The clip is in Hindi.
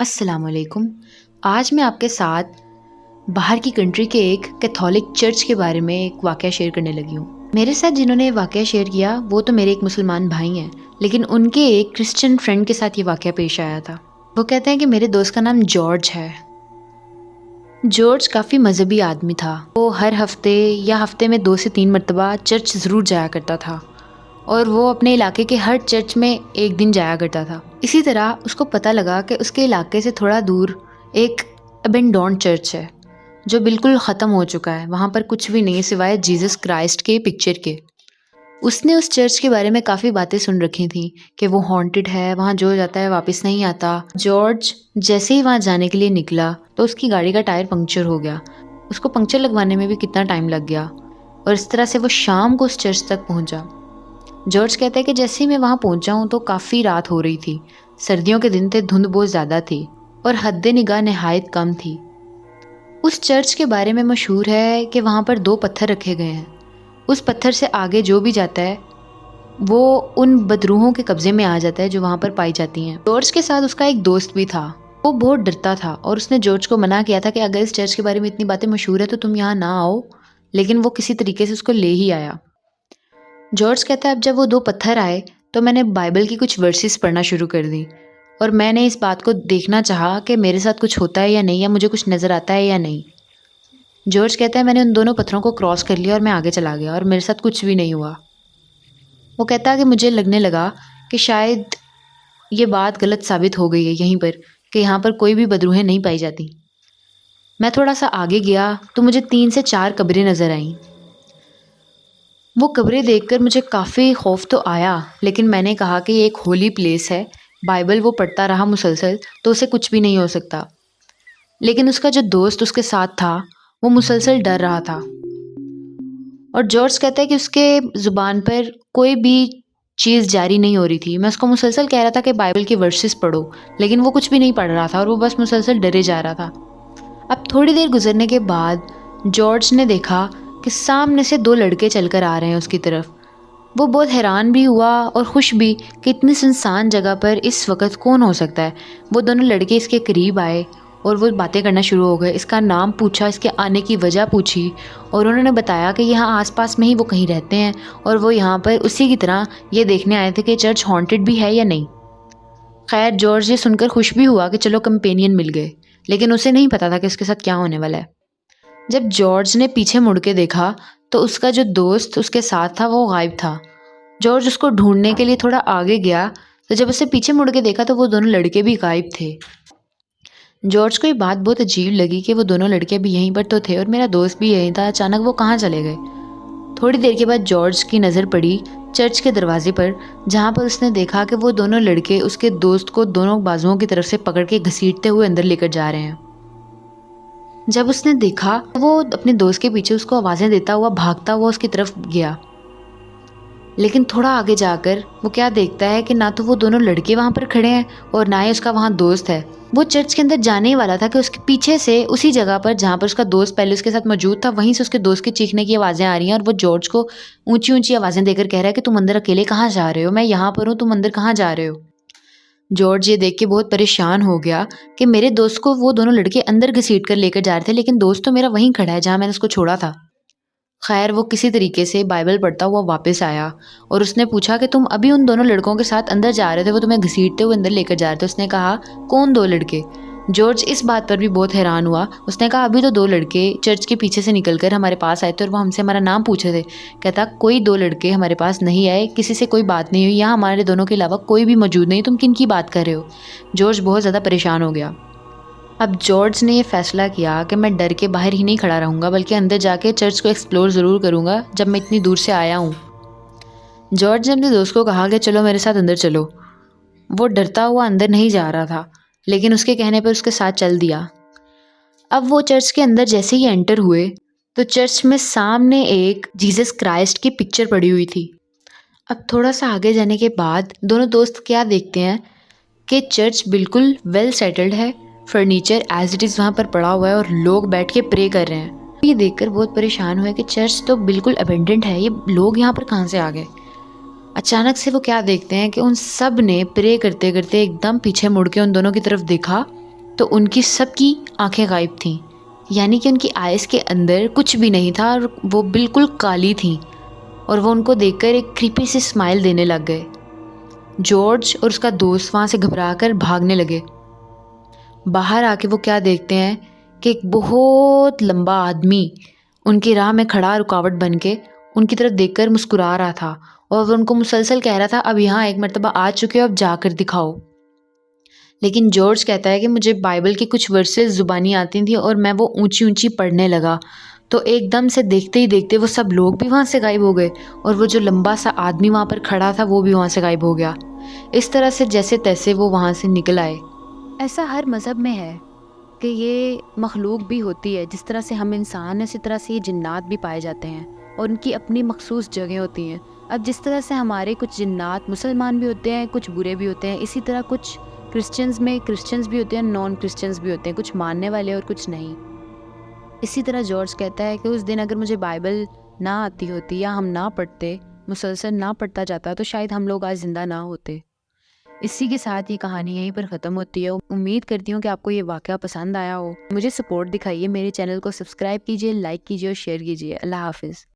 अस्सलामुअलैकुम। आज मैं आपके साथ बाहर की कंट्री के एक कैथोलिक चर्च के बारे में एक वाक़या शेयर करने लगी हूँ। मेरे साथ जिन्होंने ये वाक़या शेयर किया वो तो मेरे एक मुसलमान भाई हैं, लेकिन उनके एक क्रिश्चियन फ्रेंड के साथ ये वाक़या पेश आया था। वो कहते हैं कि मेरे दोस्त का नाम जॉर्ज है। जॉर्ज काफ़ी मजहबी आदमी था। वो हर हफ्ते या हफ्ते में 2 से 3 मरतबा चर्च ज़रूर जाया करता था और वो अपने इलाके के हर चर्च में एक दिन जाया करता था। इसी तरह उसको पता लगा कि उसके इलाके से थोड़ा दूर एक अबेंडोन्ड चर्च है जो बिल्कुल ख़त्म हो चुका है। वहाँ पर कुछ भी नहीं सिवाय जीसस क्राइस्ट के पिक्चर के। उसने उस चर्च के बारे में काफ़ी बातें सुन रखी थी कि वो हॉन्टेड है, वहाँ जो जाता है वापस नहीं आता। जॉर्ज जैसे ही वहाँ जाने के लिए निकला तो उसकी गाड़ी का टायर पंक्चर हो गया। उसको पंक्चर लगवाने में भी कितना टाइम लग गया और इस तरह से वो शाम को उस चर्च तक पहुँचा। जॉर्ज कहता है कि जैसे ही मैं वहाँ पहुँचा हूँ तो काफ़ी रात हो रही थी। सर्दियों के दिन थे, धुंध बहुत ज़्यादा थी और हद निगाह नहायत कम थी। उस चर्च के बारे में मशहूर है कि वहाँ पर 2 पत्थर रखे गए हैं। उस पत्थर से आगे जो भी जाता है वो उन बदरूहों के कब्जे में आ जाता है जो वहाँ पर पाई जाती हैं। जॉर्ज के साथ उसका एक दोस्त भी था। वो बहुत डरता था और उसने जॉर्ज को मना किया था कि अगर इस चर्च के बारे में इतनी बातें मशहूर है तो तुम यहाँ ना आओ, लेकिन वो किसी तरीके से उसको ले ही आया। जॉर्ज कहता है अब जब वो 2 पत्थर आए तो मैंने बाइबल की कुछ वर्सेस पढ़ना शुरू कर दी और मैंने इस बात को देखना चाहा कि मेरे साथ कुछ होता है या नहीं, या मुझे कुछ नज़र आता है या नहीं। जॉर्ज कहता है मैंने उन दोनों पत्थरों को क्रॉस कर लिया और मैं आगे चला गया और मेरे साथ कुछ भी नहीं हुआ। वो कहता है कि मुझे लगने लगा कि शायद ये बात गलत साबित हो गई है यहीं पर, कि यहाँ पर कोई भी बदरूहें नहीं पाई जाती। मैं थोड़ा सा आगे गया तो मुझे 3 से 4 कब्रें नज़र आईं। वो कब्रें देखकर मुझे काफ़ी खौफ तो आया, लेकिन मैंने कहा कि ये एक होली प्लेस है। बाइबल वो पढ़ता रहा मुसलसल तो उसे कुछ भी नहीं हो सकता। लेकिन उसका जो दोस्त उसके साथ था वो मुसलसल डर रहा था और जॉर्ज कहता है कि उसके ज़ुबान पर कोई भी चीज़ जारी नहीं हो रही थी। मैं उसको मुसलसल कह रहा था कि बाइबल के वर्सेस पढ़ो, लेकिन वो कुछ भी नहीं पढ़ रहा था और वो बस मुसलसल डरे जा रहा था। अब थोड़ी देर गुजरने के बाद जॉर्ज ने देखा कि सामने से 2 लड़के चलकर आ रहे हैं उसकी तरफ। वो बहुत हैरान भी हुआ और खुश भी कि इतनी सुनसान जगह पर इस वक्त कौन हो सकता है। वो दोनों लड़के इसके करीब आए और वो बातें करना शुरू हो गए। इसका नाम पूछा, इसके आने की वजह पूछी और उन्होंने बताया कि यहाँ आसपास में ही वो कहीं रहते हैं और वो यहाँ पर उसी की तरह ये देखने आए थे कि चर्च हॉन्टेड भी है या नहीं। खैर जॉर्ज ये सुनकर खुश भी हुआ कि चलो कंपेनियन मिल गए, लेकिन उसे नहीं पता था कि उसके साथ क्या होने वाला है। जब जॉर्ज ने पीछे मुड़ के देखा तो उसका जो दोस्त उसके साथ था वो गायब था। जॉर्ज उसको ढूंढने के लिए थोड़ा आगे गया तो जब उसे पीछे मुड़ के देखा तो वो दोनों लड़के भी गायब थे। जॉर्ज को ये बात बहुत अजीब लगी कि वो दोनों लड़के भी यहीं पर तो थे और मेरा दोस्त भी यहीं था, अचानक वो कहाँ चले गए। थोड़ी देर के बाद जॉर्ज की नज़र पड़ी चर्च के दरवाजे पर, जहाँ पर उसने देखा कि वो दोनों लड़के उसके दोस्त को दोनों बाजुओं की तरफ से पकड़ के घसीटते हुए अंदर लेकर जा रहे हैं। जब उसने देखा वो अपने दोस्त के पीछे उसको आवाज़ें देता हुआ भागता हुआ उसकी तरफ गया, लेकिन थोड़ा आगे जाकर वो क्या देखता है कि ना तो वो दोनों लड़के वहाँ पर खड़े हैं और ना ही उसका वहाँ दोस्त है। वो चर्च के अंदर जाने ही वाला था कि उसके पीछे से उसी जगह पर जहाँ पर उसका दोस्त पहले उसके साथ मौजूद था वहीं से उसके दोस्त के चीखने की आवाज़ें आ रही हैं और वो जॉर्ज को ऊंची ऊंची आवाज़ें देकर कह रहा है कि तुम अंदर अकेले कहाँ जा रहे हो, मैं यहाँ पर हूँ, तुम अंदर कहाँ जा रहे हो। जॉर्ज ये देख के बहुत परेशान हो गया कि मेरे दोस्त को वो दोनों लड़के अंदर घसीट कर लेकर जा रहे थे, लेकिन दोस्त तो मेरा वहीं खड़ा है जहाँ मैंने उसको छोड़ा था। खैर वो किसी तरीके से बाइबल पढ़ता हुआ वापस आया और उसने पूछा कि तुम अभी उन दोनों लड़कों के साथ अंदर जा रहे थे, वो तुम्हें घसीटते हुए अंदर लेकर जा रहे थे। उसने कहा कौन 2 लड़के। जॉर्ज इस बात पर भी बहुत हैरान हुआ। उसने कहा अभी तो 2 लड़के चर्च के पीछे से निकलकर हमारे पास आए थे और वो हमसे हमारा नाम पूछे थे। कहता कोई 2 लड़के हमारे पास नहीं आए, किसी से कोई बात नहीं हुई, यहाँ हमारे दोनों के अलावा कोई भी मौजूद नहीं, तुम किन की बात कर रहे हो। जॉर्ज बहुत ज़्यादा परेशान हो गया। अब जॉर्ज ने ये फ़ैसला किया कि मैं डर के बाहर ही नहीं खड़ा रहूँगा, बल्कि अंदर जाके चर्च को एक्सप्लोर ज़रूर करूँगा जब मैं इतनी दूर से आया हूँ। जॉर्ज ने अपने दोस्त को कहा कि चलो मेरे साथ अंदर चलो। वो डरता हुआ अंदर नहीं जा रहा था, लेकिन उसके कहने पर उसके साथ चल दिया। अब वो चर्च के अंदर जैसे ही एंटर हुए तो चर्च में सामने एक जीसस क्राइस्ट की पिक्चर पड़ी हुई थी। अब थोड़ा सा आगे जाने के बाद दोनों दोस्त क्या देखते हैं कि चर्च बिल्कुल वेल सेटल्ड है, फर्नीचर एज इट इज़ वहाँ पर पड़ा हुआ है और लोग बैठ के प्रे कर रहे हैं। ये देखकर बहुत परेशान हुए कि चर्च तो बिल्कुल अबेंडेंट है, ये लोग यहाँ पर कहाँ से आ गए। अचानक से वो क्या देखते हैं कि उन सब ने प्रे करते करते एकदम पीछे मुड़ के उन दोनों की तरफ देखा तो उनकी सबकी आंखें गायब थीं, यानी कि उनकी आइज़ के अंदर कुछ भी नहीं था और वो बिल्कुल काली थीं और वो उनको देखकर एक क्रीपी सी स्माइल देने लग गए। जॉर्ज और उसका दोस्त वहाँ से घबराकर भागने लगे। बाहर आके वो क्या देखते हैं कि एक बहुत लंबा आदमी उनकी राह में खड़ा रुकावट बन के उनकी तरफ देखकर मुस्कुरा रहा था और वो उनको मुसलसल कह रहा था, अब यहाँ एक मर्तबा आ चुके हो, अब जाकर दिखाओ। लेकिन जॉर्ज कहता है कि मुझे बाइबल की कुछ वर्सेस ज़ुबानी आती थी और मैं वो ऊंची ऊंची पढ़ने लगा, तो एकदम से देखते ही देखते वो सब लोग भी वहाँ से गायब हो गए और वो जो लंबा सा आदमी वहाँ पर खड़ा था वो भी वहाँ से गायब हो गया। इस तरह से जैसे तैसे वो वहाँ से निकल आए। ऐसा हर मज़हब में है कि ये मखलूक भी होती है, जिस तरह से हम इंसान हैं उसी तरह से ये जिन्नात भी पाए जाते हैं और उनकी अपनी मखसूस जगह होती हैं। अब जिस तरह से हमारे कुछ जिन्नात मुसलमान भी होते हैं, कुछ बुरे भी होते हैं, इसी तरह कुछ क्रिश्चियंस में क्रिश्चियंस भी होते हैं, नॉन क्रिश्चियंस भी होते हैं, कुछ मानने वाले और कुछ नहीं। इसी तरह जॉर्ज कहता है कि उस दिन अगर मुझे बाइबल ना आती होती या हम ना पढ़ते, मुसलसल ना पढ़ता जाता, तो शायद हम लोग आज ज़िंदा ना होते। इसी के साथ ये कहानी यहीं पर ख़त्म होती है। उम्मीद करती हूँ कि आपको ये वाक़या पसंद आया हो। मुझे सपोर्ट दिखाइए, मेरे चैनल को सब्सक्राइब कीजिए, लाइक कीजिए और शेयर कीजिए। अल्लाह हाफ़िज़।